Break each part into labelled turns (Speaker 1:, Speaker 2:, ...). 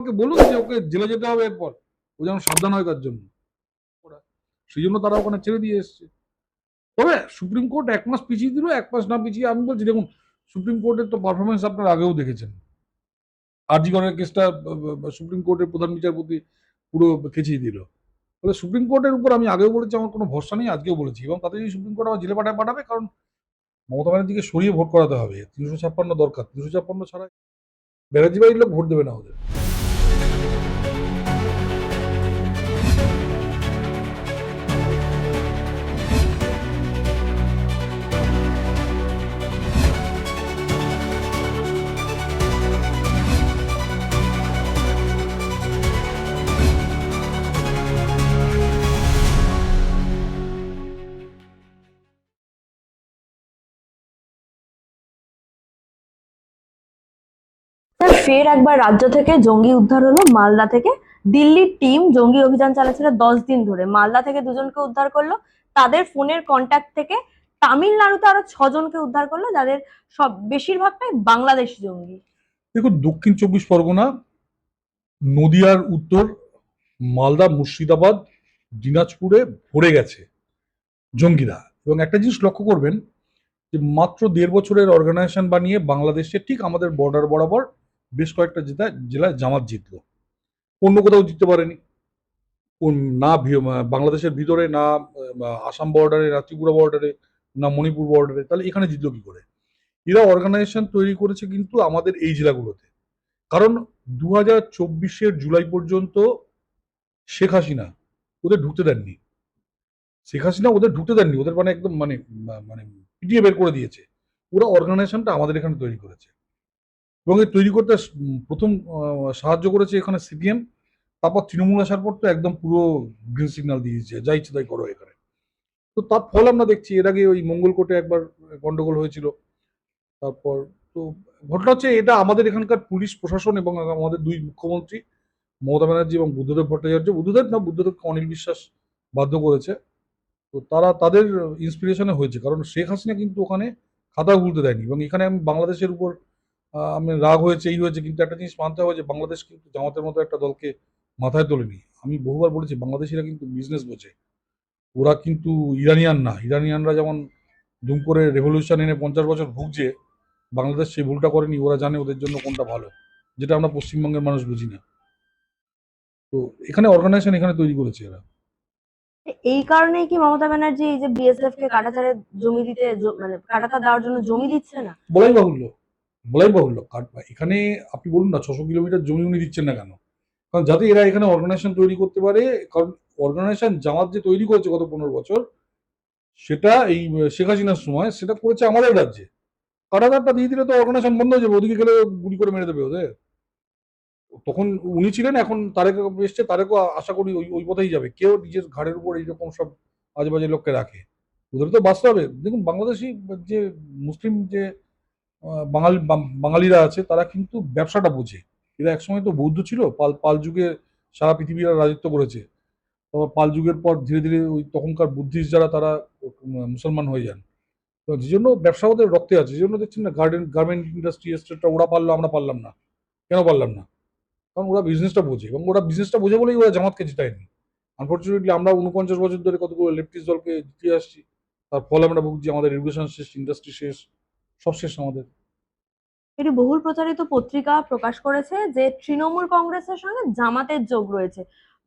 Speaker 1: ওকে বলুন যে ওকে জেলে যেতে হবে এরপর, ও যেন সাবধান হয় তার জন্য। সেই জন্য তারা ওখানে ছেড়ে দিয়ে এসছে। তবে সুপ্রিম কোর্ট 1 মাস পিছিয়ে দিল, 1 মাস না পিছিয়ে আমি বলছি দেখুন, সুপ্রিম কোর্টের তো পারফরমেন্স আপনারা আগেও দেখেছেন। আরজি করের কেসটা সুপ্রিম কোর্টের প্রধান বিচারপতি পুরো খেঁচিয়ে দিল। ফলে সুপ্রিম কোর্টের উপর আমি আগেও বলেছি আমার কোনো ভরসা নেই, আজকেও বলেছি, এবং তাতে যদি সুপ্রিম কোর্ট আবার জেলে পাঠাবে, কারণ মমতা ব্যানার্জিকে সরিয়ে ভোট করাতে হবে। 356 দরকার, 356 ছাড়া ব্যানার্জি বাড়ির লোক ভোট দেবে না ওদের।
Speaker 2: স্যার, ফের একবার রাজ্য থেকে জঙ্গি উদ্ধার হলো মালদা থেকে। দিল্লির টিম জঙ্গি অভিযান চালাচ্ছিল 10 দিন ধরে। মালদা থেকে দুজনকে উদ্ধার করলো, তাদের ফোনের কন্ট্যাক্ট থেকে। তামিলনাড়ুতে আরো 6 জনকে উদ্ধার করলো, যাদের সব বেশিরভাগটাই বাংলাদেশি জঙ্গি।
Speaker 1: দেখুন, দক্ষিণ 24 পরগনা, নদিয়ার উত্তর, মালদা, মুর্শিদাবাদ, দিনাজপুরে ভরে গেছে জঙ্গিরা। এবং একটা জিনিস লক্ষ্য করবেন যে মাত্র 1.5 বছরের অর্গানাইজেশন বানিয়ে বাংলাদেশে ঠিক আমাদের বর্ডার বরাবর বেশ কয়েকটা জেলায় জামাত জিতলো, অন্য কোথাও জিততে পারেনি। না বাংলাদেশের ভিতরে, না আসাম বর্ডারে, না ত্রিপুরা বর্ডারে, না মণিপুর বর্ডারে, তাহলে এখানে জিতলো কি করে? এরা অর্গানাইজেশন তৈরি করেছে কিন্তু আমাদের এই জেলাগুলোতে। কারণ 2024 জুলাই পর্যন্ত শেখ হাসিনা ওদের ঢুকতে দেননি। ওদের মানে একদম মানে পিটিয়ে বের করে দিয়েছে। ওরা অর্গানাইজেশনটা আমাদের এখানে তৈরি করেছে, এবং এই তৈরি করতে প্রথম সাহায্য করেছে এখানে সিপিএম। তারপর তৃণমূল আসার পর তো একদম পুরো গ্রিন সিগন্যাল দিয়ে দিয়েছে, যা ইচ্ছে তাই করো এখানে। তো তার ফল আমরা দেখছি। এর আগে ওই মঙ্গলকোটে একবার গন্ডগোল হয়েছিল। তারপর তো ঘটনা হচ্ছে, এটা আমাদের এখানকার পুলিশ প্রশাসন এবং আমাদের দুই মুখ্যমন্ত্রী মমতা ব্যানার্জি এবং বুদ্ধদেব ভট্টাচার্য, বুদ্ধদেবকে অনিল বিশ্বাস বাধ্য করেছে। তো তারা তাদের ইন্সপিরেশনে হয়েছে, কারণ শেখ হাসিনা কিন্তু ওখানে খাতা খুলতে দেয়নি। এবং এখানে আমি বাংলাদেশের উপর আমি রাগ হয়েছে, এই হয়েছে, কিন্তু একটা জিনিস মানতে হবে যে বাংলাদেশ কিন্তু জামাতের মতো একটা দলকে মাথায় তোলেনি। আমি বহুবার বলেছি, বাংলাদেশিরা কিন্তু বিজনেস বোঝে। ওরা কিন্তু ইরানিয়ান না। ইরানিয়ানরা যেমন দুম করে রেভলিউশন এনে 50 বছর ভুগছে, বাংলাদেশ সেই ভুলটা করেনি। ওরা জানে ওদের জন্য কোনটা ভালো, যেটা আমরা পশ্চিমবঙ্গের মানুষ বুঝি না। তো এখানে অর্গানাইজেশন এখানে তৈরি করেছে এরা।
Speaker 2: এই কারণেই কি মমতা ব্যানার্জি এই যে বিএসএফ কে কাঁটাতারের জমি দিতে মানে কাঁটাতার দেওয়ার জন্য জমি দিচ্ছে না?
Speaker 1: বলাই বাহুল্য, বলাই বাহুল্য। এখানে আপনি বলুন না, 600 কিলোমিটার জমি উনি দিচ্ছেন না কেন? কারণ যাতে এরা এখানে অর্গানাইজেশন তৈরি করতে পারে। কারণ অর্গানাইজেশন জামাত যে তৈরি করেছে গত 15 বছর, সেটা এই শেখ হাসিনার সময় সেটা করেছে আমাদের রাজ্যে। কারাগারটা দিয়ে দিলে তো অর্গানাইজেশন বন্ধ হয়ে যাবে, ওদিকে গেলে গুলি করে মেরে দেবে ওদের। তখন উনি ছিলেন, এখন তারেক এসছে, তারেকও আশা করি ওই ওই পথেই যাবে। কেউ নিজের ঘাড়ের উপর এইরকম সব আজেবাজে লোককে রাখে? ওদের তো বাঁচতে হবে। দেখুন, বাংলাদেশি যে মুসলিম যে বাঙালিরা আছে, তারা কিন্তু ব্যবসাটা বোঝে। এরা একসময় তো বৌদ্ধ ছিল, পাল পাল যুগে সারা পৃথিবী রাজত্ব করেছে। তারপর পাল যুগের পর ধীরে ধীরে ওই তখনকার বুদ্ধিস্ট যারা, তারা মুসলমান হয়ে যান। তো যে জন্য ব্যবসা ওদের রক্তে আছে। যে জন্য দেখছেন না, গার্মেন্ট ইন্ডাস্ট্রি এস্টেটটা ওরা পারলো, আমরা পারলাম না। কেন পারলাম না? কারণ ওরা বিজনেসটা বোঝে, এবং ওরা বিজনেসটা বোঝে বলেই ওরা জামাতকে জিতায়নি। আনফর্চুনেটলি আমরা 49 বছর ধরে কতগুলো লেফটিস্ট দলকে জিতিয়ে আসছি। তার ফল আমরা ভুগছি। আমাদের এডুকেশন শেষ, ইন্ডাস্ট্রি শেষ, সব শেষ আমাদের।
Speaker 2: এটি বহুল প্রচারিত পত্রিকা প্রকাশ করেছে যে তৃণমূল কংগ্রেসের সঙ্গে জামাতের যোগ রয়েছে।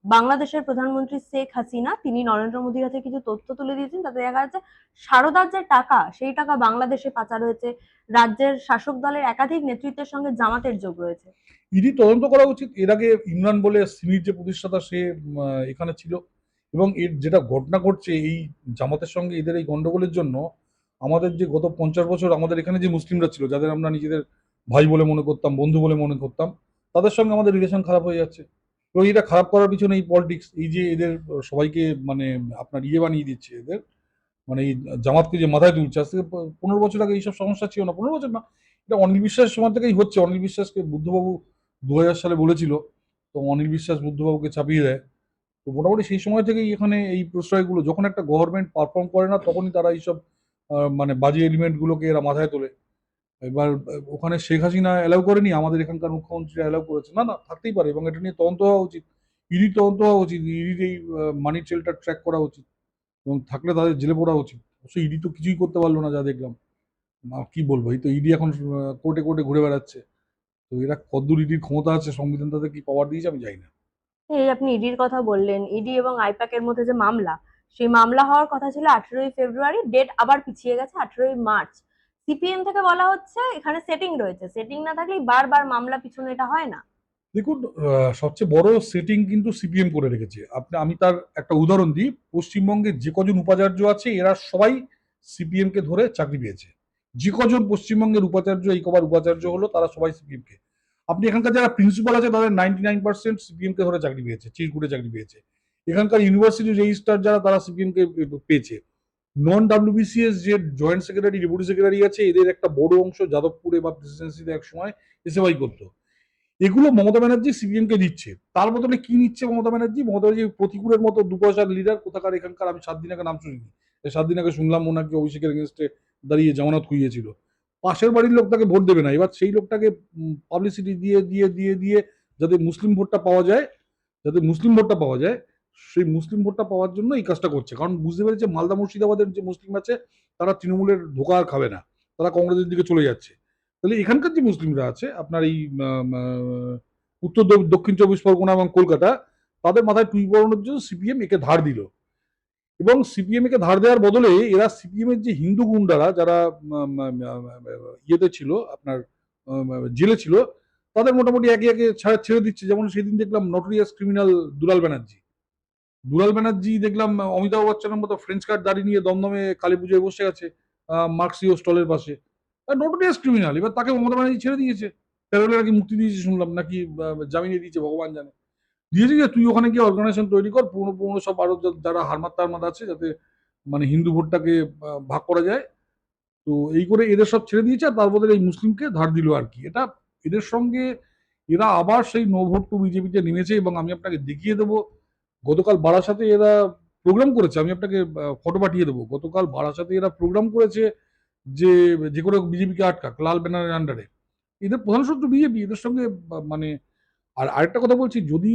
Speaker 2: বাংলাদেশের প্রধানমন্ত্রী শেখ হাসিনা তিনি নরেন্দ্র মোদীর হাতে কিছু তথ্য তুলে দিয়েছেন, তাতে দেখা যাচ্ছে সারদার যে টাকা, সেই টাকা বাংলাদেশে পাচার হয়েছে। রাজ্যের শাসক দলের একাধিক নেতৃত্বের সঙ্গে জামাতের যোগ রয়েছে।
Speaker 1: ইডি তদন্ত করা উচিত। এর আগে ইমরান বলে সিমির যে প্রতিষ্ঠাতা, সে এখানে ছিল। এবং এর যেটা ঘটনা ঘটছে এই জামাতের সঙ্গে এদের এই গন্ডগোলের জন্য, আমাদের যে গত 50 বছর আমাদের এখানে যে মুসলিমরা ছিল, যাদের আমরা নিজেদের ভাই বলে মনে করতাম, বন্ধু বলে মনে করতাম, তাদের সঙ্গে আমাদের রিলেশন খারাপ হয়ে যাচ্ছে। এবং এটা খারাপ করার পিছনে এই পলিটিক্স, এই যে এদের সবাইকে মানে আপনার বানিয়ে দিচ্ছে এদের, মানে এই জামাতকে যে মাথায় তুলছে। আজ থেকে 15 বছর আগে এইসব সমস্যা ছিল না। 15 বছর না, এটা অনিল বিশ্বাসের সময় থেকেই হচ্ছে। অনিল বিশ্বাসকে বুদ্ধবাবু 2000 সালে বলেছিল, তো অনিল বিশ্বাস বুদ্ধবাবুকে চাপিয়ে দেয়। তো মোটামুটি সেই সময় থেকেই এখানে এই প্রশ্রয়গুলো, যখন একটা গভর্নমেন্ট পারফর্ম করে না, তখনই তারা এইসব মানে বাজে এলিমেন্ট গুলোকে এরা মাথায় তোলে। এবার ওখানে শেখ হাসিনা অ্যালাউ করেনি, আমাদের এখানকার মুখ্যমন্ত্রী অ্যালাউ করেছে। না না, থাকতেই পারে, এবং এটা নিয়ে তদন্ত হওয়া উচিত। ইডি তদন্ত হওয়া উচিত, ইডির এই মানি ট্রেলটা ট্র্যাক করা উচিত, এবং থাকলে তাদের জেলে পড়া উচিত। অবশ্যই ইডি তো কিছুই করতে পারলো না, যা দেখলাম। কি বলবো, এই তো ইডি এখন কোর্টে কোর্টে ঘুরে বেড়াচ্ছে। তো এরা কতদূর ইডির ক্ষমতা আছে, সংবিধান তাদের কি পাওয়ার দিয়েছে আমি জানি না।
Speaker 2: এই আপনি ইডির কথা বললেন, ইডি এবং আইপ্যাক এর মধ্যে যে মামলা, সেই মামলা হওয়ার কথা ছিল 18ই ফেব্রুয়ারি, ডেট আবার পিছিয়ে গেছে 18ই মার্চ। সিপিএম থেকে বলা হচ্ছে এখানে সেটিং রয়েছে, সেটিং না থাকলেই বারবার মামলা পিছনে, এটা হয় না।
Speaker 1: দেখুন, সবচেয়ে বড় সেটিং কিন্তু সিপিএম করে রেখেছে। আমি তার একটা উদাহরণ দিই। পশ্চিমবঙ্গে যে কজন উপাচার্য আছে এরা সবাই সিপিএম কে ধরে চাকরি পেয়েছে। যে কজন পশ্চিমবঙ্গের উপাচার্য, এই কবার উপাচার্য হলো, তারা সবাই সিপিএম কে। আপনি এখানকার যারা প্রিন্সিপাল আছে তাদের 99% সিপিএম কে ধরে চাকরি পেয়েছে, চিরকুটে চাকরি পেয়েছে। এখানকার ইউনিভার্সিটি রেজিস্ট্রার যারা, তারা সিপিএম কে পেয়েছে। নন ডাব্লিউবিসিএস যে জয়েন্ট সেক্রেটারি, ডেপুটি সেক্রেটারি আছে, এদের একটা বড় অংশ যাদবপুরে বা প্রেসিডেন্সিতে এক সময় এসএফআই করতো। এগুলো মমতা ব্যানার্জি সিপিএম কে দিচ্ছে। তার বদলে কি নিচ্ছে মমতা ব্যানার্জি? মমতা ব্যানার্জি প্রতিকূলের মতো দু পয়সার লিডার কোথাকার এখানকার, আমি 7 দিন আগে নাম শুনিনি। 7 দিন আগে শুনলাম ওনাকে অভিষেকের এগেনস্টে দাঁড়িয়ে জামানত খুইয়েছিল। পাশের বাড়ির লোক তাকে ভোট দেবে না, এবার সেই লোকটাকে পাবলিসিটি দিয়ে দিয়ে দিয়ে দিয়ে যাতে মুসলিম ভোটটা পাওয়া যায়, যাতে মুসলিম ভোটটা পাওয়া যায়, সেই মুসলিম ভোটটা পাওয়ার জন্য এই কাজটা করছে। কারণ বুঝতে পেরেছে মালদা মুর্শিদাবাদের যে মুসলিম আছে তারা তৃণমূলের ধোঁকা আর খাবে না, তারা কংগ্রেসের দিকে চলে যাচ্ছে। তাহলে এখানকার যে মুসলিমরা আছে আপনার এই উত্তর দক্ষিণ 24 পরগনা এবং কলকাতা, তাদের মাথায় টুপি পরানোর জন্য সিপিএম একে ধার দিল। এবং সিপিএম একে ধার দেওয়ার বদলে এরা সিপিএম এর যে হিন্দু গুন্ডারা যারা ইয়েতে ছিল আপনার, জেলে ছিল, তাদের মোটামুটি একে একে ছেড়ে দিচ্ছে। যেমন সেদিন দেখলাম নটোরিয়াস ক্রিমিনাল দুলাল ব্যানার্জি, দেখলাম অমিতাভ বচ্চনের মতো ফ্রেঞ্চ কার্ড দাঁড়িয়ে নিয়ে দমদমে কালী পুজোয় বসে আছে মার্কসিও স্টলের পাশে। নোটোরিয়াস ক্রিমিনাল, এবার তাকে মমতা ব্যানার্জি ছেড়ে দিয়েছে। প্যারোলে নাকি মুক্তি দিয়েছে শুনলাম, নাকি জামিনে দিয়েছে ভগবান জানে। দিয়েছে যে তুই ওখানে গিয়ে অর্গানাইজেশন তৈরি কর, পুরনো পুরনো সব আরো যারা হারমাত টারমাত আছে, যাতে মানে হিন্দু ভোটটাকে ভাগ করা যায়। তো এই করে এদের সব ছেড়ে দিয়েছে, আর তার বদলে এই মুসলিমকে ধার দিল আর কি। এটা এদের সঙ্গে এরা আবার সেই নো ভোট টু বিজেপিতে নেমেছে, এবং আমি আপনাকে দেখিয়ে দেবো। গতকাল বারাসাতে এরা প্রোগ্রাম করেছে, আমি আপনাকে ফটো পাঠিয়ে দেবো। গতকাল বারাসাতে এরা প্রোগ্রাম করেছে যে যে করে বিজেপিকে আটকাক, লাল ব্যানারের আন্ডারে। এদের প্রধান শত্রু বিজেপি, এদের সঙ্গে মানে। আর আরেকটা কথা বলছি, যদি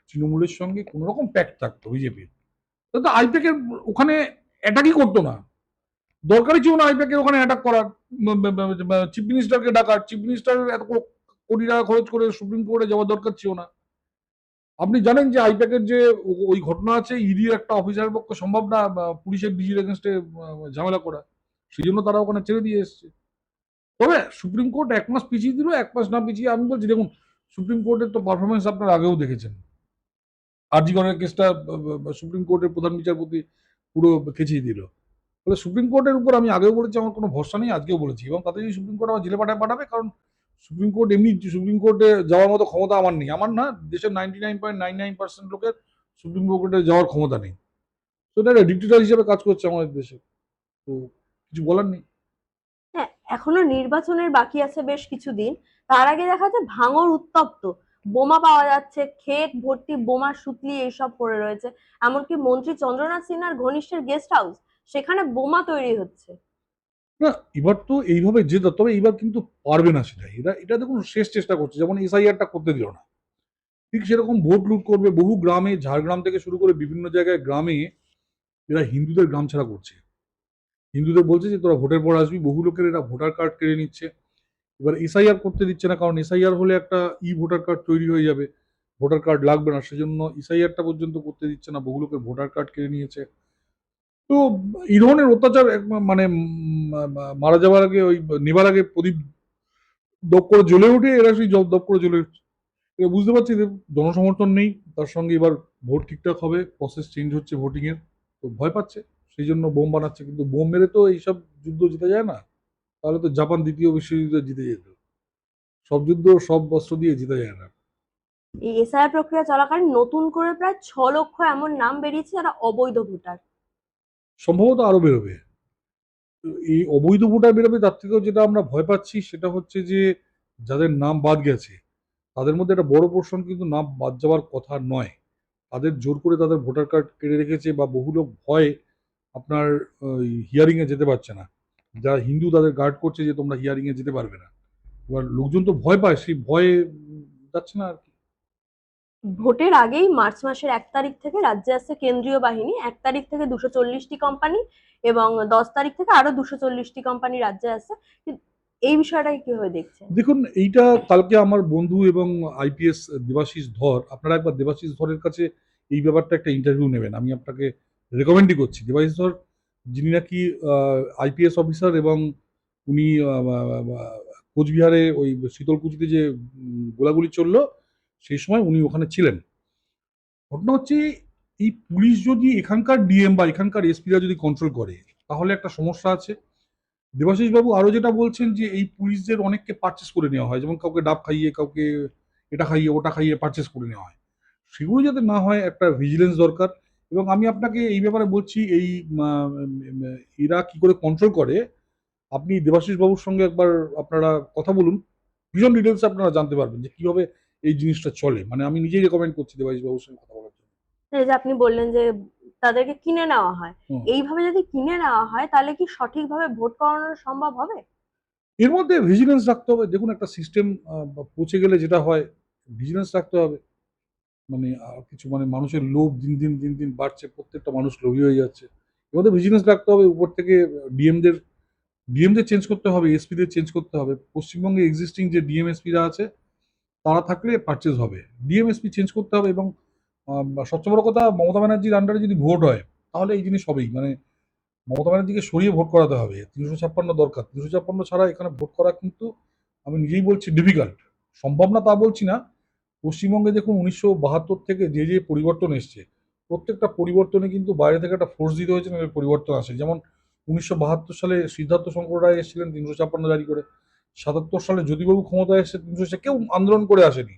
Speaker 1: তৃণমূলের সঙ্গে কোন রকম প্যাক্ট থাকতো বিজেপির, তাহলে তো আইপ্যাকের ওখানে অ্যাটাকই করতো না। দরকারই ছিল না আইপ্যাকের ওখানে অ্যাটাক করার, চিফ মিনিস্টারকে ডাকার। চিফ মিনিস্টার এত কোটি টাকা খরচ করে সুপ্রিম কোর্টে যাওয়ার দরকার ছিল না। আপনি জানেন যে আইপ্যাকের যে ওই ঘটনা আছে, ইডির একটা অফিসারের পক্ষে সম্ভব না পুলিশের ডিজির এগেনস্টে ঝামেলা করা। সেই জন্য তারা ওখানে ছেড়ে দিয়ে এসছে। তবে সুপ্রিম কোর্ট 1 মাস পিছিয়ে দিল, 1 মাস না পিছিয়ে, আমি বলছি দেখুন, সুপ্রিম কোর্টের তো পারফরমেন্স আপনার আগেও দেখেছেন। আরজি করের কেসটা সুপ্রিম কোর্টের প্রধান বিচারপতি পুরো খেঁচিয়ে দিল। ফলে সুপ্রিম কোর্টের উপর আমি আগেও বলেছি আমার কোনো ভরসা নেই, আজকেও বলেছি। এবং তাতে যদি সুপ্রিম কোর্ট আমার জেলে পাঠাবে, কারণ সুপ্রিম কোর্ট এমনি, সুপ্রিম কোর্টে যাওয়ার মতো ক্ষমতা আমার নেই, আমার না, দেশের 99.99% লোকের সুপ্রিম কোর্টে যাওয়ার ক্ষমতা নেই। তো এটা ডিক্টেটর হিসেবে কাজ করছে আমাদের দেশে। তো কিছু বলার নেই।
Speaker 2: হ্যাঁ, এখনো নির্বাচনের বাকি আছে বেশ কিছুদিন। তার আগে দেখা যায় ভাঙড় উত্তপ্ত, বোমা পাওয়া যাচ্ছে, ক্ষেত ভর্তি বোমা সুতলি এইসব পড়ে রয়েছে। এমনকি মন্ত্রী চন্দ্রনাথ সিনহার ঘনিষ্ঠের গেস্ট হাউস, সেখানে বোমা তৈরি হচ্ছে।
Speaker 1: না, এবার তো এইভাবে যেত, তবে এইবার কিন্তু পারবে না সেটা। এটা দেখুন শেষ চেষ্টা করছে, যেমন এসআইআরটা করতে দিল না, ঠিক সেরকম ভোট লুট করবে। বহু গ্রামে, ঝাড়গ্রাম থেকে শুরু করে বিভিন্ন জায়গায় গ্রামে এরা হিন্দুদের গ্রাম ছাড়া করছে। হিন্দুদের বলছে যে তোরা ভোটের পর আসবি। বহু লোকের এরা ভোটার কার্ড কেড়ে নিচ্ছে। এবার এসআইআর করতে দিচ্ছে না, কারণ এসআইআর হলে একটা ভোটার কার্ড তৈরি হয়ে যাবে, ভোটার কার্ড লাগবে না, সেজন্য এসআইআরটা পর্যন্ত করতে দিচ্ছে না। বহু লোকের ভোটার কার্ড কেড়ে নিয়েছে। তো এই ধরনের অত্যাচার মানে মারা যাওয়ার আগে, ওই নেবার আগে প্রদীপ দপ করে জ্বলে উঠে, এরা সেই দপ করে জ্বলে উঠছে। এবার বুঝতে পারছি যে জনসমর্থন নেই, তার সঙ্গে এবার ভোট ঠিকঠাক হবে, প্রসেস চেঞ্জ হচ্ছে ভোটিং এর, তো ভয় পাচ্ছে, সেই জন্য বোম বানাচ্ছে। কিন্তু বোম মেরে তো এইসব যুদ্ধ জিতে যায় না। তাহলে তো জাপান দ্বিতীয় বিশ্বযুদ্ধ জিতে যেত। সব যুদ্ধ সব অস্ত্র দিয়ে জিতে যায় না।
Speaker 2: এই এসআইআর প্রক্রিয়া চলাকালীন নতুন করে প্রায় 6 লক্ষ এমন নাম বেরিয়েছে যারা অবৈধ ভোটার।
Speaker 1: সম্ভবত আরো বেরোবে। তো এই অবৈধ ভোটার বেরোবে, তার থেকেও যেটা আমরা ভয় পাচ্ছি সেটা হচ্ছে যে যাদের নাম বাদ গেছে তাদের মধ্যে একটা বড় পোর্শন কিন্তু নাম বাদ যাওয়ার কথা নয়। তাদের জোর করে তাদের ভোটার কার্ড কেড়ে রেখেছে, বা বহু লোক ভয়ে আপনার হিয়ারিং এ যেতে পারছে না। যারা হিন্দু তাদের গার্ড করছে যে তোমরা হিয়ারিং এ যেতে পারবে না। এবার লোকজন তো ভয় পায়, সেই ভয়ে যাচ্ছে না আর কি।
Speaker 2: ভোটের আগেই মার্চ মাসের 1 তারিখ থেকে রাজ্যে আসছে কেন্দ্রীয় বাহিনী, 1 তারিখ থেকে 240টি কোম্পানি এবং 10 তারিখ থেকে আরো 240টি কোম্পানি রাজ্যে আসছে। কিন্তু এই বিষয়টাকে কিভাবে দেখছেন?
Speaker 1: দেখুন, এইটা কালকে আমার বন্ধু এবং আইপিএস দেবাশিস ধর, আপনারা একবার দেবাশিস ধরের কাছে এই ব্যাপারটা একটা ইন্টারভিউ নেবেন, আমি আপনাকে রেকমেন্ডই করছি। দেবাশিস ধর, যিনি নাকি আইপিএস অফিসার, এবং উনি কোচবিহারে ওই শীতলকুচিতে যে গোলাগুলি চললো সেই সময় উনি ওখানে ছিলেন। ঘটনা হচ্ছে, এই পুলিশ যদি এখানকার ডিএম বা এখানকার এসপিরা যদি কন্ট্রোল করে, তাহলে একটা সমস্যা আছে। দেবাশিস বাবু আরো যেটা বলছেন যে এই পুলিশদের অনেককে পারচেস করে নেওয়া হয়, যেমন কাউকে ডাব খাইয়ে, কাউকে এটা খাইয়ে ওটা খাইয়ে পারচেস করে নেওয়া হয়। সেগুলো যাতে না হয়, একটা ভিজিলেন্স দরকার। এবং আমি আপনাকে এই ব্যাপারে বলছি, এই এরা কি করে কন্ট্রোল করে, আপনি দেবাশিস বাবুর সঙ্গে একবার আপনারা কথা বলুন, ভীষণ ডিটেলস আপনারা জানতে পারবেন যে কিভাবে এই জিনিসটা চলে। মানে আমি নিজেই রেকমেন্ড করছি দেবাশিস বাবুর সঙ্গে কথা বলার জন্য।
Speaker 2: এই যে আপনি বললেন যে তাদেরকে কিনে নেওয়া হয়,
Speaker 1: হুম।
Speaker 2: এইভাবে যদি কিনে নেওয়া হয় তাহলে কি সঠিকভাবে ভোট করানো সম্ভব হবে?
Speaker 1: এর মধ্যে ভিজিলেন্স রাখতে হবে। দেখুন, একটা সিস্টেম পৌঁছে গেলে যেটা হয়, ভিজিলেন্স রাখতে হবে। মানে কিছু, মানে মানুষের লোভ দিন দিন বাড়ছে, প্রত্যেকটা মানুষ লোভী হয়ে যাচ্ছে। এর মধ্যে ভিজিলেন্স রাখতে হবে, উপর থেকে ডিএমদের ডিএমদের চেঞ্জ করতে হবে, এসপিদের চেঞ্জ করতে হবে। পশ্চিমবঙ্গে এক্সিস্টিং যে ডিএম এসপিরা আছে, তারা থাকলে পারচেজ হবে। ডিএম এসপি চেঞ্জ করতে হবে। এবং সবচেয়ে বড় কথা, মমতা ব্যানার্জির আন্ডারে যদি ভোট হয়, তাহলে এই জিনিস হবেই। মানে মমতা ব্যানার্জিকে সরিয়ে ভোট করাতে হবে, 356 দরকার। 356 ছাড়া এখানে ভোট করা কিন্তু, আমি নিজেই বলছি, ডিফিকাল্ট। সম্ভব না তা বলছি না। পশ্চিমবঙ্গে দেখুন, 1972 থেকে যে যে পরিবর্তন এসছে, প্রত্যেকটা পরিবর্তনে কিন্তু বাইরে থেকে একটা ফোর্স দিতে হয়েছে, নাহলে পরিবর্তন আসে। যেমন 1972 সালে সিদ্ধার্থ শঙ্কর রায় এসেছিলেন 356 জারি করে। 77 সালে জ্যোতিবাবু ক্ষমতায় এসে 300, কেউ আন্দোলন করে আসেনি।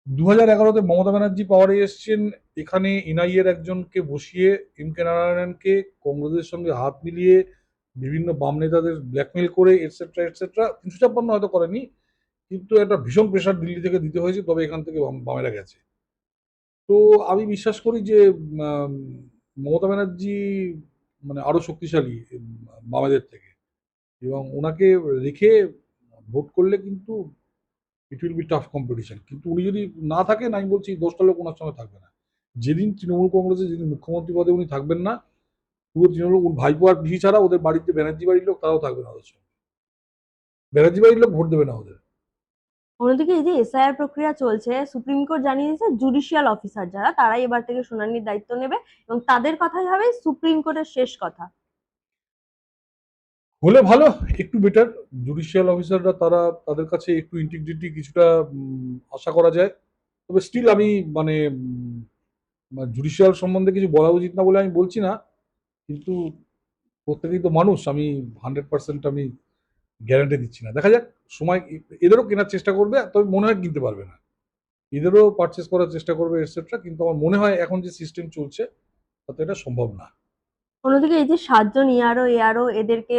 Speaker 1: 2011-তে মমতা ব্যানার্জি পাওয়ারে এসছেন, এখানে এনআইএ এর একজনকে বসিয়ে, এম কে নারায়ণনকে কংগ্রেসের সঙ্গে হাত মিলিয়ে বিভিন্ন বাম নেতাদের ব্ল্যাকমেল করে, এটসেট্রা এটসেট্রা। 356 হয়তো করেনি, কিন্তু একটা ভীষণ প্রেশার দিল্লি থেকে দিতে হয়েছে, তবে এখান থেকে বামেরা গেছে। তো আমি বিশ্বাস করি যে আম, মমতা ব্যানার্জি মানে আরো শক্তিশালী বামেদের থেকে, এবং ওনাকে রেখে ভোট করলে কিন্তু it will be tough competition. কিন্তু উনি যদি না থাকেন, আমি বলছি 10টা লোক ওনার সঙ্গে থাকবে না। যেদিন তৃণমূল কংগ্রেসে, যেদিন মুখ্যমন্ত্রী পদে উনি থাকবেন না, পুরো তৃণমূল, ভাইপো আর পিসি ছাড়া ওদের বাড়িতে ব্যানার্জি বাড়ির লোক তারাও থাকবে না ওদের সঙ্গে। ব্যানার্জি বাড়ির লোক ভোট দেবে না ওদের।
Speaker 2: অন্যদিকে এই যে এসআইআর প্রক্রিয়া চলছে, সুপ্রিম কোর্ট জানিয়েছে জুডিশিয়াল অফিসার যারা, তারাই এবার থেকে শুনানির দায়িত্ব নেবে এবং তাদের কথাই হবে সুপ্রিম কোর্টের শেষ কথা।
Speaker 1: হলে ভালো, একটু বেটার। জুডিশিয়াল অফিসাররা, তারা, তাদের কাছে একটু ইন্টিগ্রিটি কিছুটা আশা করা যায়। তবে স্টিল আমি, মানে জুডিশিয়াল সম্বন্ধে কিছু বলা উচিত না বলে আমি বলছি না, কিন্তু প্রত্যেকেই তো মানুষ। আমি 100% আমি গ্যারান্টি দিচ্ছি না, দেখা যাক। সময় এদেরও কেনার চেষ্টা করবে, তবে মনে হয় কিনতে পারবে না। এদেরও পারচেস করার চেষ্টা করবে এটসেট্রা, কিন্তু আমার মনে হয় এখন যে সিস্টেম চলছে, তাতে এটা সম্ভব না।
Speaker 2: অন্যদিকে এই যে 7জন ইআরও এআরও এদেরকে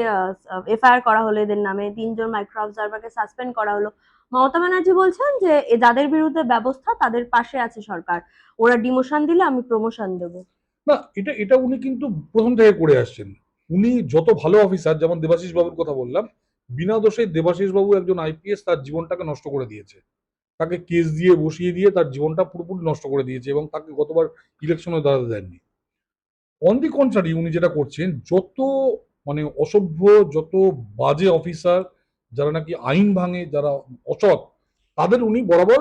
Speaker 2: এফআইআর করা হলো, এদের নামে 3জন মাইক্রো অবজারভারকে সাসপেন্ড করা হলো। মমতা ব্যানার্জি বলছেন যে যাদের বিরুদ্ধে ব্যবস্থা তাদের পাশে আছে সরকার, ওরা ডিমোশন দিলে আমি প্রমোশন দেবো।
Speaker 1: না, এটা এটা উনি কিন্তু প্রথম থেকে করে আসছেন। উনি যত ভালো অফিসার, যেমন দেবাশিস বাবুর কথা বললাম, বিনা দোষে দেবাশিস বাবু একজন আইপিএস, তার জীবনটাকে নষ্ট করে দিয়েছে। তাকে কেস দিয়ে বসিয়ে দিয়ে তার জীবনটা পুরোপুরি নষ্ট করে দিয়েছে, এবং তাকে গতবার ইলেকশনে দাঁড়াতে দেননি। অন দি কন্ট্রারি, উনি যেটা করছেন, যত মানে অসভ্য, যত বাজে অফিসার, যারা নাকি আইন ভাঙে, যারা অসৎ, তাদের উনি বরাবর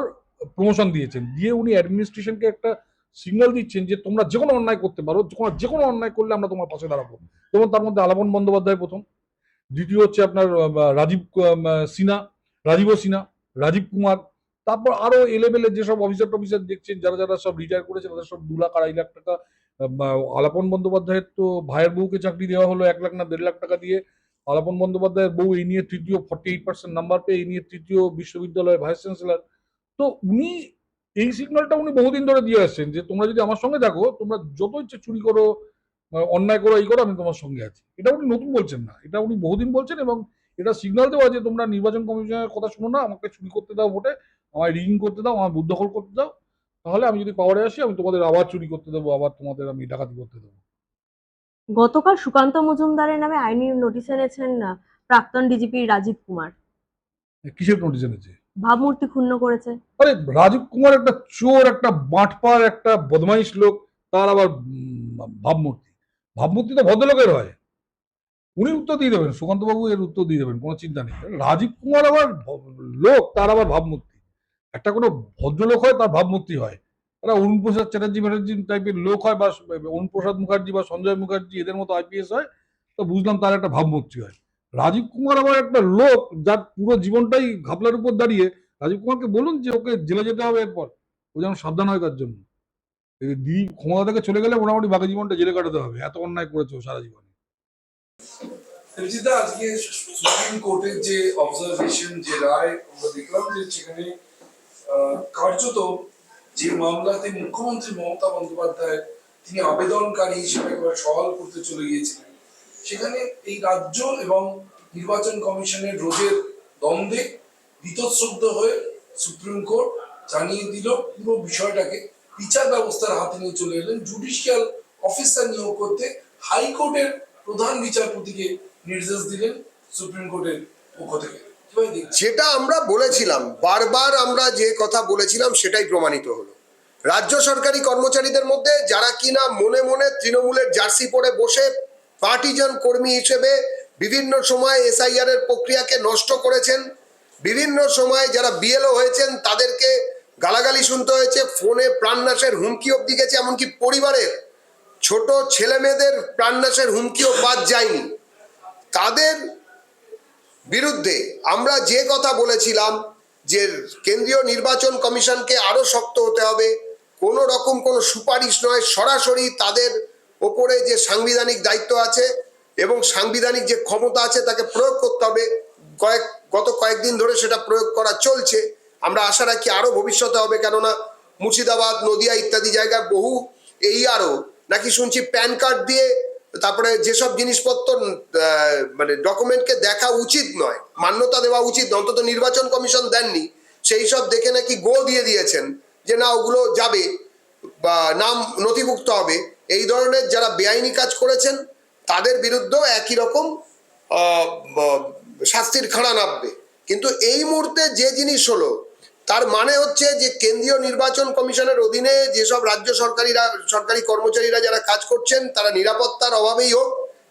Speaker 1: প্রমোশন দিয়েছেন। দিয়ে উনি অ্যাডমিনিস্ট্রেশনকে একটা সিগন্যাল দিচ্ছেন যে তোমরা যে কোনো অন্যায় করতে পারো, যে কোনো অন্যায় করলে আমরা তোমার পাশে দাঁড়াবো। যেমন তার মধ্যে আলাপন বন্দ্যোপাধ্যায় প্রথম, দ্বিতীয় হচ্ছে আপনার রাজীব সিনহা, রাজীব সিনহা, রাজীব কুমার। তারপর আরো এলেবেলে যেসব অফিসার টফিসার দেখছেন, যারা যারা সব রিটায়ার করেছে, তাদের সব 2 লাখ 2.5 লাখ টাকা। আলাপন বন্দ্যোপাধ্যায়ের তো ভাইয়ের বউকে চাকরি দেওয়া হলো 1 লাখ না 1.5 লাখ টাকা দিয়ে। আলাপন বন্দ্যোপাধ্যায়ের বউ এই নিয়ে তৃতীয়, 48% নাম্বার পেয়ে এই নিয়ে তৃতীয় বিশ্ববিদ্যালয়ের ভাইস চ্যান্সেলর। তো উনি এই সিগন্যালটা উনি বহুদিন ধরে দিয়ে আসছেন যে তোমরা যদি আমার সঙ্গে থাকো, তোমরা যত ইচ্ছে চুরি করো, অন্যায় করো, এই করো, আমি তোমার সঙ্গে আছি। এটা উনি নতুন বলছেন না, এটা উনি বহুদিন বলছেন। এবং এটা সিগন্যাল দেওয়া যে তোমরা নির্বাচন কমিশনের কথা শুনো না, আমাকে চুরি করতে দাও ভোটে, আমায় রিগিং করতে দাও, আমার বুথ দখল করতে দাও, তাহলে আমি যদি পাওয়ারে আসি, আমি তোমাদের আবার চুরি করতে দেবো, আবার তোমাদের আমি ডাকাতি করতে দেবো।
Speaker 2: গতকাল সুকান্ত মজুমদারের নামে আইনি নোটিশ এনেছেন প্রাক্তন ডিজিপি রাজীব কুমার।
Speaker 1: কিসের নোটিশ এনেছে?
Speaker 2: ভাবমূর্তি ক্ষুণ্ণ করেছে।
Speaker 1: আরে রাজীব কুমার একটা চোর, একটা বাটপার, একটা বদমাইশ লোক, তার আবার ভাবমূর্তি। ভাবমূর্তি তো ভদ্রলোকের হয়, উনি উত্তর দিয়ে দেবেন, সুকান্ত বাবু এর উত্তর দিয়ে দেবেন, কোনো চিন্তা নেই। রাজীব কুমার আবার লোক, তার আবার ভাবমূর্তি। একটা কোনো ভদ্রলোক হয়, তার ভাবমূর্তি হয়। তারা অরুণ প্রসাদ চ্যাটার্জি ম্যাটার্জি টাইপের লোক হয়, বা অরুণ প্রসাদ মুখার্জি বা সঞ্জয় মুখার্জি এদের মতো আইপিএস হয়, তো বুঝলাম তার একটা ভাবমূর্তি হয়। রাজীব কুমার আবার একটা লোক, যার পুরো জীবনটাই ঘাপলার উপর দাঁড়িয়ে। রাজীব কুমারকে বলুন যে ওকে জেলে যেতে হবে এরপর, ও যেন সাবধান হয় তার জন্য। দিলীপ ক্ষমতা থেকে চলে গেলে মোটামুটি বাকি জীবনটা জেলে কাটাতে হবে, এত অন্যায় করেছে ও সারা জীবনে।
Speaker 3: রচিতা, আজকে সুপ্রিম কোর্টের যে অবজারভেশন, যে রায় আমরা দেখলাম, যে সেখানে কার্যত যে মামলাতে মুখ্যমন্ত্রী মমতা বন্দ্যোপাধ্যায় তিনি আবেদনকারী হিসেবে একবার সওয়াল করতে চলে গিয়েছিলেন, সেখানে এই রাজ্য এবং নির্বাচন কমিশনের রোজের দ্বন্দ্বে বীতশ্রদ্ধ হয়ে সুপ্রিম কোর্ট জানিয়ে দিল পুরো বিষয়টাকে বিচার ব্যবস্থার হাতে নিয়ে চলে এলেন, জুডিশিয়াল অফিসার নিয়োগ করতে হাইকোর্টের প্রধান বিচারপতিকে নির্দেশ দিলেন সুপ্রিম কোর্টের পক্ষ থেকে।
Speaker 4: যেটা আমরা বলেছিলাম, বারবার আমরা যে কথা বলেছিলাম সেটাই প্রমাণিত হলো। রাজ্য সরকারি কর্মচারীদের মধ্যে যারা কিনা মনে মনে তৃণমূলের জার্সি পরে বসে পার্টিজান কর্মী হিসেবে বিভিন্ন সময় এসআইআর এর প্রক্রিয়াকে নষ্ট করেছেন, বিভিন্ন সময় যারা বিএলও হয়েছেন তাদেরকে গালাগালি শুনতে হয়েছে, ফোনে প্রাণনাশের হুমকি অব্দি গেছে, এমনকি পরিবারের ছোট ছেলে মেয়েদের প্রাণনাশের হুমকিও বাদ যায়নি। তাদের বিরুদ্ধে আমরা যে কথা বলেছিলাম যে কেন্দ্রীয় নির্বাচন কমিশনকে আরো শক্ত হতে হবে, কোনো রকম কোনো সুপারিশ নয়, সরাসরি তাদের ওপরে যে সাংবিধানিক দায়িত্ব আছে এবং সাংবিধানিক যে ক্ষমতা আছে তাকে প্রয়োগ করতে হবে। গত কয়েকদিন ধরে সেটা প্রয়োগ করা চলছে, আমরা আশা রাখি আরো ভবিষ্যতে হবে, কেননা মুর্শিদাবাদ, নদিয়া ইত্যাদি জায়গায় বহু এই আরো নাকি শুনছি প্যান কার্ড দিয়ে তারপরে যেসব জিনিসপত্র মানে ডকুমেন্টকে দেখা উচিত নয়, মান্যতা দেওয়া উচিত, অন্তত নির্বাচন কমিশন দেননি, সেই সব দেখে নাকি গো দিয়ে দিয়েছেন যে না ওগুলো যাবে বা নাম নথিভুক্ত হবে। এই ধরনের যারা বেআইনি কাজ করেছেন তাদের বিরুদ্ধেও একই রকম শাস্তির খাড়া নামবে। কিন্তু এই মুহূর্তে যে জিনিস হলো তার মানে হচ্ছে যে কেন্দ্রীয় নির্বাচন কমিশনের অধীনে যেসব রাজ্য সরকারি কর্মচারীরা যারা কাজ করছেন তারা নিরাপত্তার অভাবেই হোক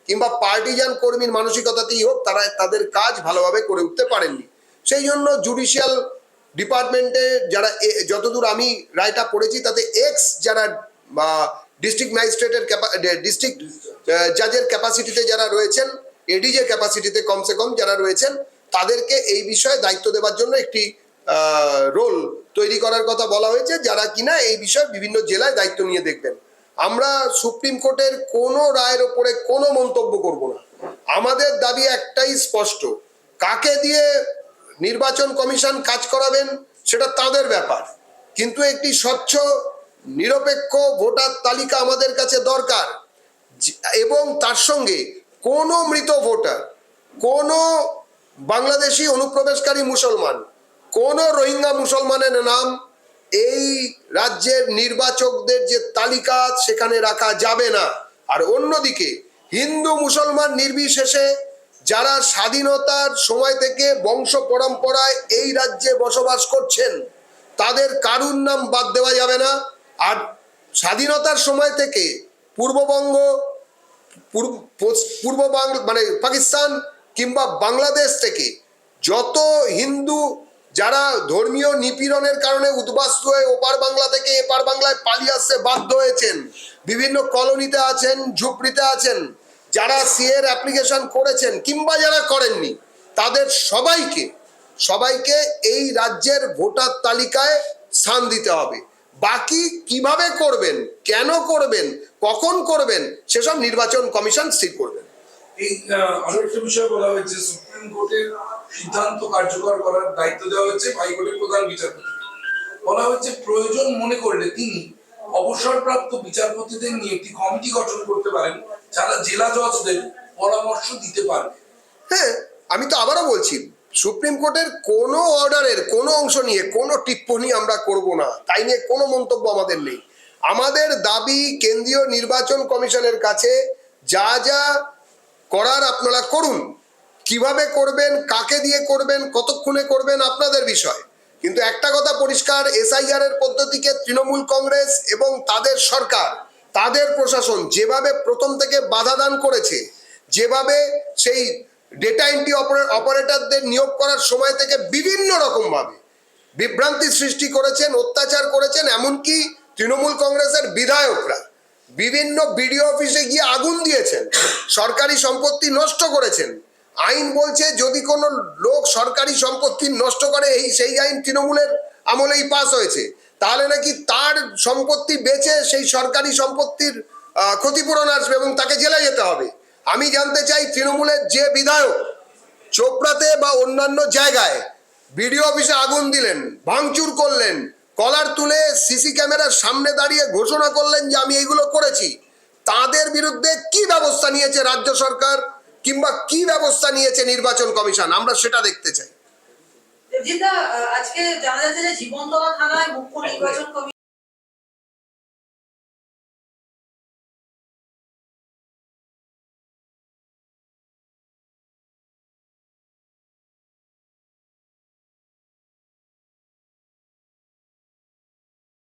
Speaker 4: কিংবা পার্টিজান কর্মীর মানসিকতাতেই হোক, তারা তাদের কাজ ভালোভাবে করে উঠতে পারেননি। সেই জন্য জুডিশিয়াল ডিপার্টমেন্টে যারা, যতদূর আমি রায়টা পড়েছি তাতে এক্স যারা বা ডিস্ট্রিক্ট ম্যাজিস্ট্রেটের ডিস্ট্রিক্ট জাজের ক্যাপাসিটিতে যারা রয়েছেন, এডিজে ক্যাপাসিটিতে কমসে কম যারা রয়েছেন, তাদেরকে এই বিষয়ে দায়িত্ব দেওয়ার জন্য একটি রোল তৈরি করার কথা বলা হয়েছে, যারা কিনা এই বিষয়ে বিভিন্ন জেলায় দায়িত্ব নিয়ে দেখবেন। আমরা সুপ্রিম কোর্টের কোনো রায়ের ওপরে কোনো মন্তব্য করব না। আমাদের দাবি একটাই স্পষ্ট, কাকে দিয়ে নির্বাচন কমিশন কাজ করাবেন সেটা তাদের ব্যাপার, কিন্তু একটি স্বচ্ছ নিরপেক্ষ ভোটার তালিকা আমাদের কাছে দরকার, এবং তার সঙ্গে কোনো মৃত ভোটার, কোনো বাংলাদেশি অনুপ্রবেশকারী মুসলমান, কোন রোহিঙ্গা মুসলমানের নাম এই রাজ্যের নির্বাচকদের যে তালিকা সেখানে রাখা যাবে না। আর অন্যদিকে হিন্দু মুসলমান নির্বিশেষে যারা স্বাধীনতার সময় থেকে বংশ পরম্পরায় এই রাজ্যে বসবাস করছেন তাদের কারুর নাম বাদ দেওয়া যাবে না। আর স্বাধীনতার সময় থেকে পূর্ববঙ্গ, পূর্ব মানে পাকিস্তান কিংবা বাংলাদেশ থেকে যত হিন্দু যারা ধর্মীয় নিপীড়নের কারণে উদ্বাস্তু হয়ে ওপার বাংলা থেকে এপার বাংলায় পালিয়ে আসতে বাধ্য হয়েছেন, বিভিন্ন কলোনিতে আছেন, ঝুপড়িতে আছেন, যারা সিএর অ্যাপ্লিকেশন করেছেন কিংবা যারা করেননি, তাদের সবাইকে এই রাজ্যের ভোটার তালিকায় স্থান দিতে হবে। বাকি কিভাবে করবেন, কেন করবেন, কখন করবেন সেসব নির্বাচন কমিশন স্থির করবেন।
Speaker 3: এই আরো একটা বিষয় বলা হয়েছে, সুপ্রিম কোর্টের সিদ্ধান্ত কার্যকর করার দায়িত্ব দেওয়া হয়েছে হাইকোর্টের প্রধান বিচারপতি। বলা হচ্ছে প্রয়োজন মনে করলে তিনি অবসরপ্রাপ্ত বিচারপতিদের নিয়ে একটি কমিটি গঠন করতে পারেন, যারা জেলা জজদের পরামর্শ দিতে পারবে।
Speaker 4: হ্যাঁ, আমি তো আবারও বলছি, সুপ্রিম কোর্টের কোনো অর্ডারের কোনো অংশ নিয়ে কোনো টিপ্পণী আমরা করব না, তাই নিয়ে কোনো মন্তব্য আমাদের নেই। আমাদের দাবি কেন্দ্রীয় নির্বাচন কমিশনের কাছে যা যা করার আপনারা করুন, কিভাবে করবেন, কাকে দিয়ে করবেন, কতক্ষণে করবেন আপনাদের বিষয়। কিন্তু একটা কথা পরিষ্কার, এসআইআর এর পদ্ধতিকে তৃণমূল কংগ্রেস এবং তাদের সরকার, তাদের প্রশাসন যেভাবে প্রথম থেকে বাধা দান করেছে, যেভাবে সেই ডেটা এন্ট্রি অপারেটরদের নিয়োগ করার সময় থেকে বিভিন্ন রকম ভাবে বিভ্রান্তি সৃষ্টি করেছেন, অত্যাচার করেছেন, এমনকি তৃণমূল কংগ্রেসের বিধায়করা বিভিন্ন বিডিও অফিসে গিয়ে আগুন দিয়েছেন, সরকারি সম্পত্তি নষ্ট করেছেন। আইন বলছে যদি কোনো লোক সরকারি সম্পত্তি নষ্ট করে, সেই আইন তৃণমূলের আমলেই পাস হয়েছে, তাহলে নাকি তার সম্পত্তি বেচে সেই সরকারি সম্পত্তির ক্ষতিপূরণ আসবে এবং তাকে জেলে যেতে হবে। আমি জানতে চাই, তৃণমূলের যে বিধায়ক চোপড়াতে বা অন্যান্য জায়গায় বিডিও অফিসে আগুন দিলেন, ভাঙচুর করলেন, কলার তুলে সিসি ক্যামেরার সামনে দাঁড়িয়ে ঘোষণা করলেন যে আমি এইগুলো করেছি, তাদের বিরুদ্ধে কি ব্যবস্থা নিয়েছে রাজ্য সরকার কিংবা কি ব্যবস্থা নিয়েছে নির্বাচন কমিশন, আমরা সেটা দেখতে চাই।
Speaker 5: দেবজিৎ দা, আজকে জানা যাচ্ছে যে জীবনতলা থানায় মুখ্য নির্বাচন কমিশন